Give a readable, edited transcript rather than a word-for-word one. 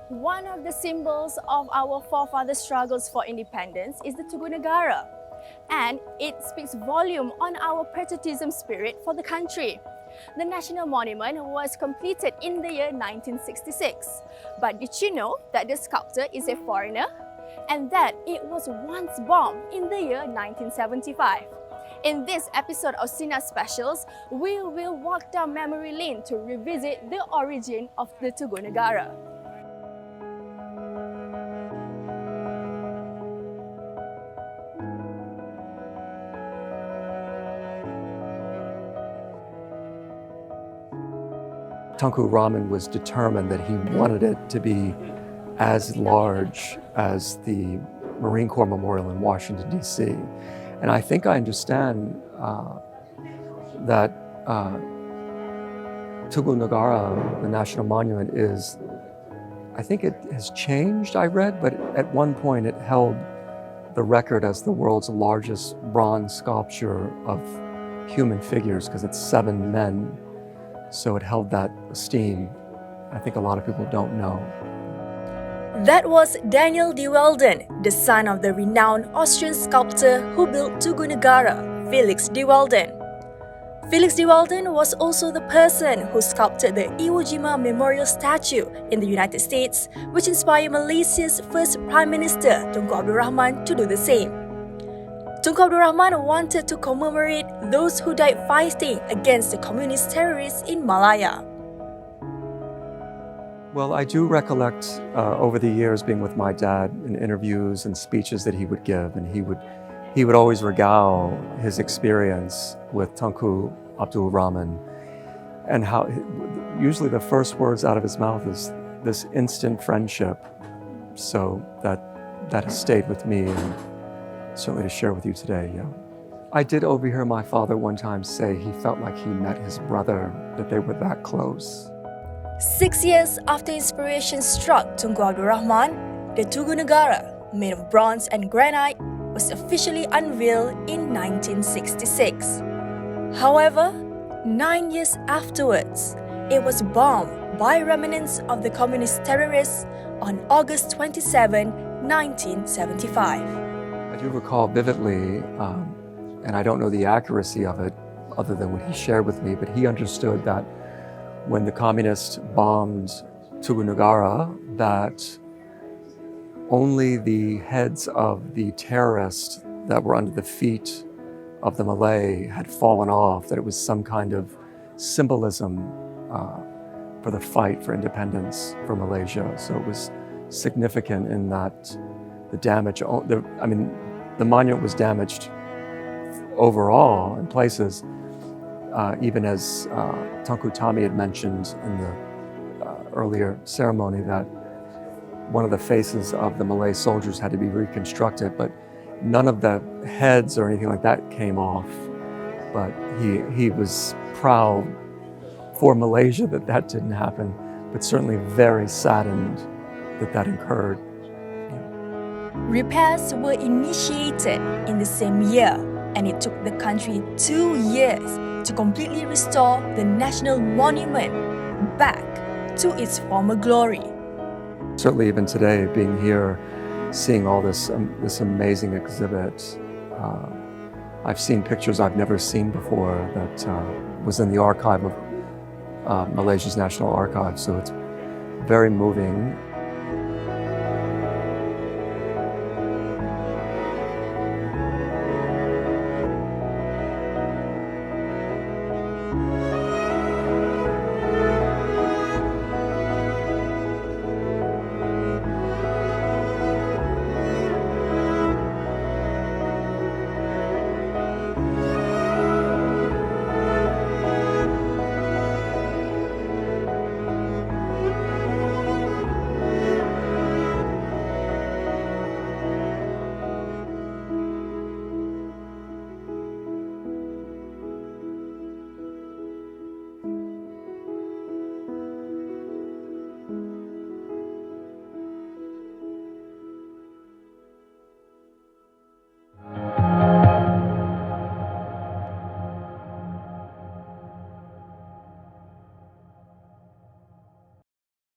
One of the symbols of our forefathers' struggles for independence is the Tugu Negara, and it speaks volume on our patriotism spirit for the country. The national monument was completed in the year 1966. But did you know that the sculptor is a foreigner? And that it was once bombed in the year 1975. In this episode of Sinar Specials, we will walk down memory lane to revisit the origin of the Tugu Negara. Tunku Rahman was determined that he wanted it to be as large as the Marine Corps Memorial in Washington, D.C. And I think I understand that Tugu Negara, the National Monument, is, I think it has changed, I read, but at one point it held the record as the world's largest bronze sculpture of human figures because it's 7 men. So it held that esteem. I think a lot of people don't know. That was Daniel de Welden, the son of the renowned Austrian sculptor who built Tugu Negara, Felix de Welden. Felix de Welden was also the person who sculpted the Iwo Jima Memorial Statue in the United States, which inspired Malaysia's first Prime Minister, Tunku Abdul Rahman, to do the same. Tunku Abdul Rahman wanted to commemorate those who died fighting against the communist terrorists in Malaya. Well, I do recollect over the years being with my dad in interviews and speeches that he would give, and he would always regale his experience with Tunku Abdul Rahman, and how usually the first words out of his mouth is this instant friendship. So that has stayed with me, and certainly to share with you today. Yeah, I did overhear my father one time say he felt like he met his brother, that they were that close. 6 years after inspiration struck Tunku Abdul Rahman, the Tugu Negara, made of bronze and granite, was officially unveiled in 1966. However, 9 years afterwards, it was bombed by remnants of the communist terrorists on August 27, 1975. I do recall vividly, and I don't know the accuracy of it other than what he shared with me, but he understood that when the communists bombed Tugu Negara, that only the heads of the terrorists that were under the feet of the Malay had fallen off, that it was some kind of symbolism for the fight for independence for Malaysia. So it was significant in that the damage, the monument was damaged overall in places, even as Tunku Tami had mentioned in the earlier ceremony, that one of the faces of the Malay soldiers had to be reconstructed, but none of the heads or anything like that came off. But he was proud for Malaysia that that didn't happen, but certainly very saddened that that occurred. Repairs were initiated in the same year, and it took the country 2 years to completely restore the national monument back to its former glory. Certainly even today, being here, seeing all this amazing exhibit, I've seen pictures I've never seen before that was in the archive of Malaysia's National Archive, so it's very moving.